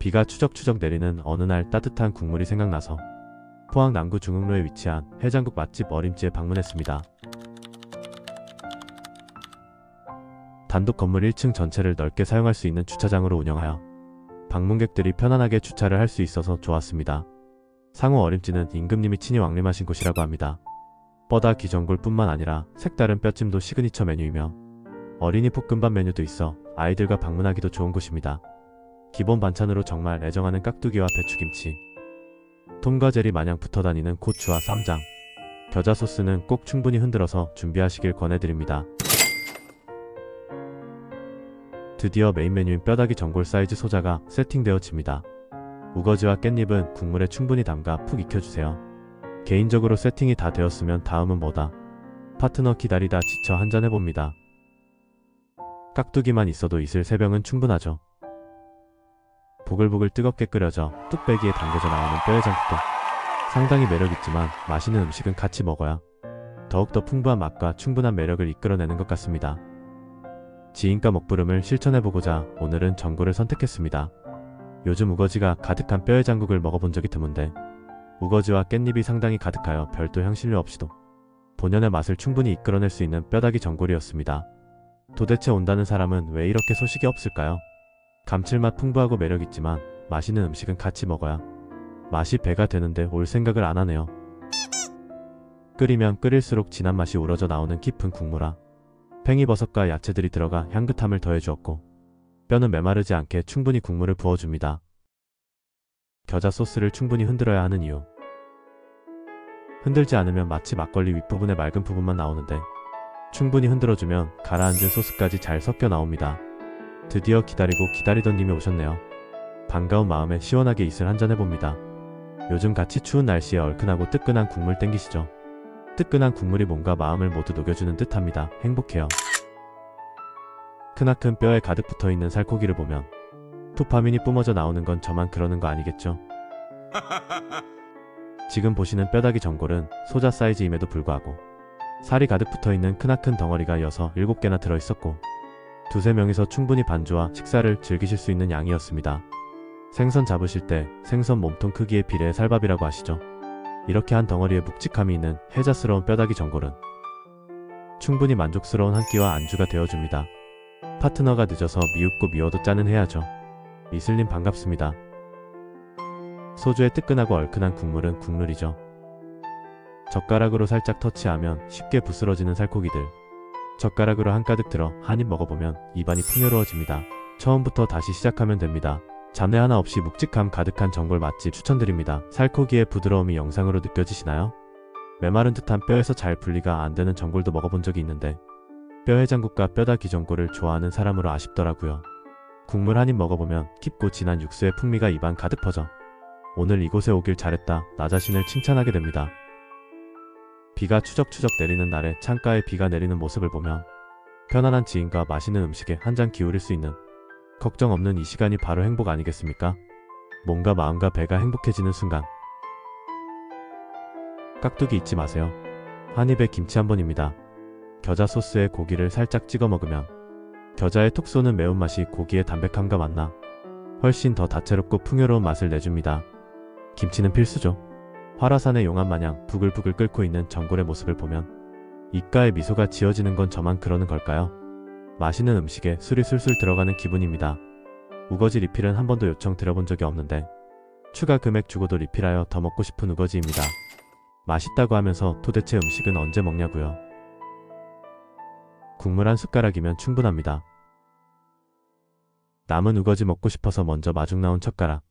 비가 추적추적 내리는 어느 날 따뜻한 국물이 생각나서 포항 남구 중흥로에 위치한 해장국 맛집 어림지에 방문했습니다. 단독 건물 1층 전체를 넓게 사용할 수 있는 주차장으로 운영하여 방문객들이 편안하게 주차를 할 수 있어서 좋았습니다. 상호 어림지는 임금님이 친히 왕림하신 곳이라고 합니다. 뻗아 기전골뿐만 아니라 색다른 뼈찜도 시그니처 메뉴이며 어린이 볶음밥 메뉴도 있어 아이들과 방문하기도 좋은 곳입니다. 기본 반찬으로 정말 애정하는 깍두기와 배추김치, 톰과 젤이 마냥 붙어다니는 고추와 쌈장, 겨자 소스는 꼭 충분히 흔들어서 준비하시길 권해드립니다. 드디어 메인 메뉴인 뼈다귀 전골 사이즈 소자가 세팅되어집니다. 우거지와 깻잎은 국물에 충분히 담가 푹 익혀주세요. 개인적으로 세팅이 다 되었으면 다음은 뭐다? 파트너 기다리다 지쳐 한잔 해봅니다. 깍두기만 있어도 이슬 3병은 충분하죠. 보글보글 뜨겁게 끓여져 뚝배기에 담겨져 나오는 뼈해장국도 상당히 매력있지만 맛있는 음식은 같이 먹어야 더욱더 풍부한 맛과 충분한 매력을 이끌어내는 것 같습니다. 지인과 먹부름을 실천해보고자 오늘은 전골을 선택했습니다. 요즘 우거지가 가득한 뼈해장국을 먹어본 적이 드문데 우거지와 깻잎이 상당히 가득하여 별도 향신료 없이도 본연의 맛을 충분히 이끌어낼 수 있는 뼈다귀 전골이었습니다. 도대체 온다는 사람은 왜 이렇게 소식이 없을까요? 감칠맛 풍부하고 매력있지만 맛있는 음식은 같이 먹어야 맛이 배가 되는데 올 생각을 안 하네요. 끓이면 끓일수록 진한 맛이 우러져 나오는 깊은 국물아 팽이버섯과 야채들이 들어가 향긋함을 더해주었고 뼈는 메마르지 않게 충분히 국물을 부어줍니다. 겨자 소스를 충분히 흔들어야 하는 이유. 흔들지 않으면 마치 막걸리 윗부분의 맑은 부분만 나오는데 충분히 흔들어주면 가라앉은 소스까지 잘 섞여 나옵니다. 드디어 기다리고 기다리던 님이 오셨네요. 반가운 마음에 시원하게 이슬 한잔 해봅니다. 요즘 같이 추운 날씨에 얼큰하고 뜨끈한 국물 땡기시죠? 뜨끈한 국물이 몸과 마음을 모두 녹여주는 듯합니다. 행복해요. 크나큰 뼈에 가득 붙어있는 살코기를 보면 도파민이 뿜어져 나오는 건 저만 그러는 거 아니겠죠? 지금 보시는 뼈다귀 전골은 소자 사이즈임에도 불구하고 살이 가득 붙어있는 크나큰 덩어리가 6, 7개나 들어있었고 두세 명이서 충분히 반주와 식사를 즐기실 수 있는 양이었습니다. 생선 잡으실 때 생선 몸통 크기에 비례해 살밥이라고 하시죠. 이렇게 한 덩어리에 묵직함이 있는 해자스러운 뼈다귀 전골은 충분히 만족스러운 한 끼와 안주가 되어줍니다. 파트너가 늦어서 미웃고 미워도 짜는 해야죠. 이슬님 반갑습니다. 소주의 뜨끈하고 얼큰한 국물은 국룰이죠. 젓가락으로 살짝 터치하면 쉽게 부스러지는 살코기들. 젓가락으로 한가득 들어 한입 먹어보면 입안이 풍요로워집니다. 처음부터 다시 시작하면 됩니다. 잡내 하나 없이 묵직함 가득한 전골 맛집 추천드립니다. 살코기의 부드러움이 영상으로 느껴지시나요? 메마른 듯한 뼈에서 잘 분리가 안 되는 전골도 먹어본 적이 있는데 뼈해장국과 뼈다귀 전골을 좋아하는 사람으로 아쉽더라고요. 국물 한입 먹어보면 깊고 진한 육수의 풍미가 입안 가득 퍼져 오늘 이곳에 오길 잘했다 나 자신을 칭찬하게 됩니다. 비가 추적추적 내리는 날에 창가에 비가 내리는 모습을 보며 편안한 지인과 맛있는 음식에 한 잔 기울일 수 있는 걱정 없는 이 시간이 바로 행복 아니겠습니까? 몸과 마음과 배가 행복해지는 순간. 깍두기 잊지 마세요. 한 입에 김치 한 번입니다. 겨자 소스에 고기를 살짝 찍어 먹으면 겨자의 톡 쏘는 매운맛이 고기의 담백함과 만나 훨씬 더 다채롭고 풍요로운 맛을 내줍니다. 김치는 필수죠. 화라산의 용암 마냥 부글부글 끓고 있는 전골의 모습을 보면 입가에 미소가 지어지는 건 저만 그러는 걸까요? 맛있는 음식에 술이 술술 들어가는 기분입니다. 우거지 리필은 한 번도 요청 드려본 적이 없는데 추가 금액 주고도 리필하여 더 먹고 싶은 우거지입니다. 맛있다고 하면서 도대체 음식은 언제 먹냐고요? 국물 한 숟가락이면 충분합니다. 남은 우거지 먹고 싶어서 먼저 마중 나온 젓가락.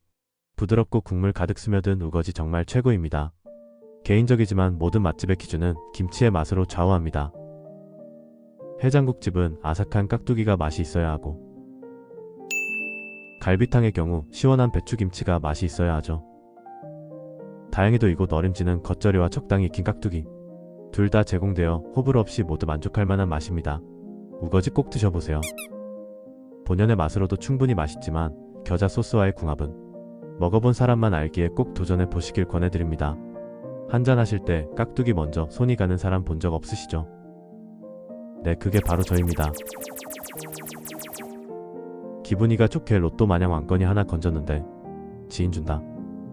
부드럽고 국물 가득 스며든 우거지 정말 최고입니다. 개인적이지만 모든 맛집의 기준은 김치의 맛으로 좌우합니다. 해장국집은 아삭한 깍두기가 맛이 있어야 하고 갈비탕의 경우 시원한 배추김치가 맛이 있어야 하죠. 다행히도 이곳 어림지는 겉절이와 적당히 익힌 깍두기 둘 다 제공되어 호불호 없이 모두 만족할 만한 맛입니다. 우거지 꼭 드셔보세요. 본연의 맛으로도 충분히 맛있지만 겨자 소스와의 궁합은 먹어본 사람만 알기에 꼭 도전해 보시길 권해드립니다. 한잔 하실 때 깍두기 먼저 손이 가는 사람 본 적 없으시죠? 네, 그게 바로 저입니다. 기분이가 좋게 로또 마냥 왕건이 하나 건졌는데 지인 준다.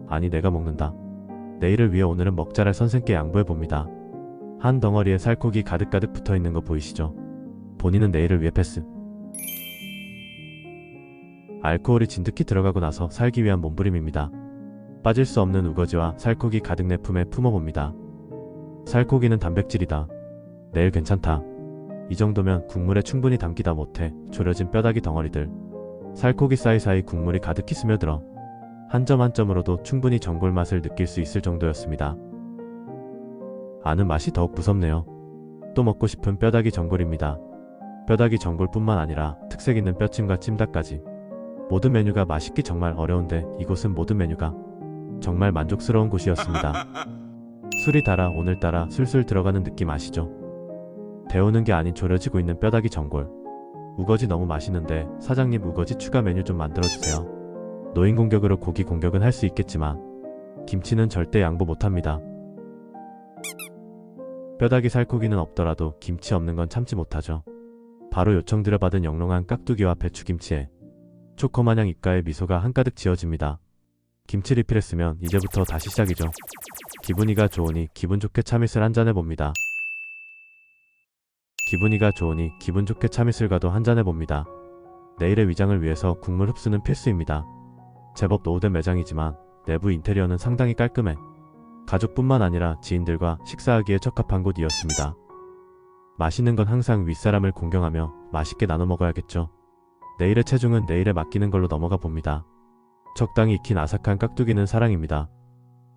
아니 내가 먹는다. 내일을 위해 오늘은 먹자랄 선생께 양보해봅니다. 한 덩어리에 살코기 가득가득 붙어있는 거 보이시죠? 본인은 내일을 위해 패스. 알코올이 진득히 들어가고 나서 살기 위한 몸부림입니다. 빠질 수 없는 우거지와 살코기 가득 내 품에 품어봅니다. 살코기는 단백질이다. 내일 괜찮다. 이 정도면 국물에 충분히 담기다 못해 졸여진 뼈다귀 덩어리들. 살코기 사이사이 국물이 가득히 스며들어 한 점 한 점으로도 충분히 전골 맛을 느낄 수 있을 정도였습니다. 아는 맛이 더욱 무섭네요. 또 먹고 싶은 뼈다귀 전골입니다. 뼈다귀 전골뿐만 아니라 특색 있는 뼈찜과 찜닭까지 모든 메뉴가 맛있기 정말 어려운데 이곳은 모든 메뉴가 정말 만족스러운 곳이었습니다. 술이 달아 오늘따라 술술 들어가는 느낌 아시죠? 데우는 게 아닌 졸여지고 있는 뼈다귀 전골. 우거지 너무 맛있는데 사장님 우거지 추가 메뉴 좀 만들어주세요. 노인 공격으로 고기 공격은 할 수 있겠지만 김치는 절대 양보 못합니다. 뼈다귀 살코기는 없더라도 김치 없는 건 참지 못하죠. 바로 요청드려 받은 영롱한 깍두기와 배추김치에 초코마냥 입가에 미소가 한가득 지어집니다. 김치 리필했으면 이제부터 다시 시작이죠. 기분이가 좋으니 기분 좋게 참이슬 한잔 해봅니다. 기분이가 좋으니 기분 좋게 참이슬과도 한잔 해봅니다. 내일의 위장을 위해서 국물 흡수는 필수입니다. 제법 노후된 매장이지만 내부 인테리어는 상당히 깔끔해 가족뿐만 아니라 지인들과 식사하기에 적합한 곳이었습니다. 맛있는 건 항상 윗사람을 공경하며 맛있게 나눠 먹어야겠죠. 내일의 체중은 내일에 맡기는 걸로 넘어가 봅니다. 적당히 익힌 아삭한 깍두기는 사랑입니다.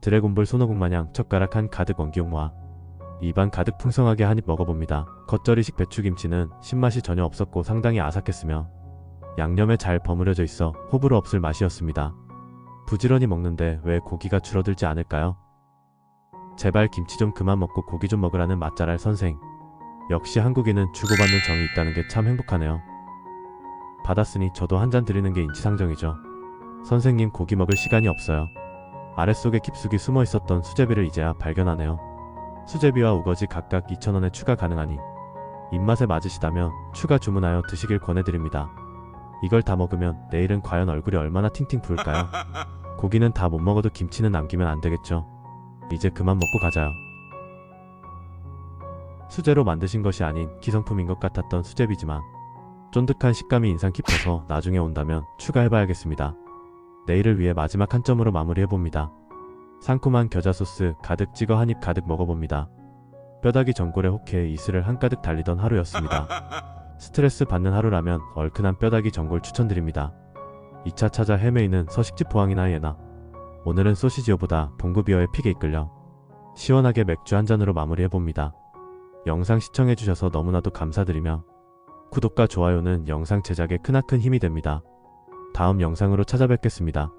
드래곤볼 손오공 마냥 젓가락 한 가득 원기용 모아 입안 가득 풍성하게 한입 먹어봅니다. 겉절이식 배추김치는 신맛이 전혀 없었고 상당히 아삭했으며 양념에 잘 버무려져 있어 호불호 없을 맛이었습니다. 부지런히 먹는데 왜 고기가 줄어들지 않을까요? 제발 김치 좀 그만 먹고 고기 좀 먹으라는 맛잘알 선생. 역시 한국인은 주고받는 정이 있다는 게 참 행복하네요. 받았으니 저도 한 잔 드리는 게 인지상정이죠. 선생님 고기 먹을 시간이 없어요. 아랫속에 깊숙이 숨어 있었던 수제비를 이제야 발견하네요. 수제비와 우거지 각각 2,000원에 추가 가능하니 입맛에 맞으시다면 추가 주문하여 드시길 권해드립니다. 이걸 다 먹으면 내일은 과연 얼굴이 얼마나 팅팅 부을까요? 고기는 다 못 먹어도 김치는 남기면 안 되겠죠. 이제 그만 먹고 가자요. 수제로 만드신 것이 아닌 기성품인 것 같았던 수제비지만 쫀득한 식감이 인상 깊어서 나중에 온다면 추가해봐야겠습니다. 내일을 위해 마지막 한 점으로 마무리해봅니다. 상큼한 겨자 소스 가득 찍어 한입 가득 먹어봅니다. 뼈다귀 전골에 혹해 이슬을 한가득 달리던 하루였습니다. 스트레스 받는 하루라면 얼큰한 뼈다귀 전골 추천드립니다. 2차 찾아 헤매이는 서식지 포항이나 예나. 오늘은 소시지오보다 봉구비어의 픽에 이끌려 시원하게 맥주 한 잔으로 마무리해봅니다. 영상 시청해주셔서 너무나도 감사드리며 구독과 좋아요는 영상 제작에 크나큰 힘이 됩니다. 다음 영상으로 찾아뵙겠습니다.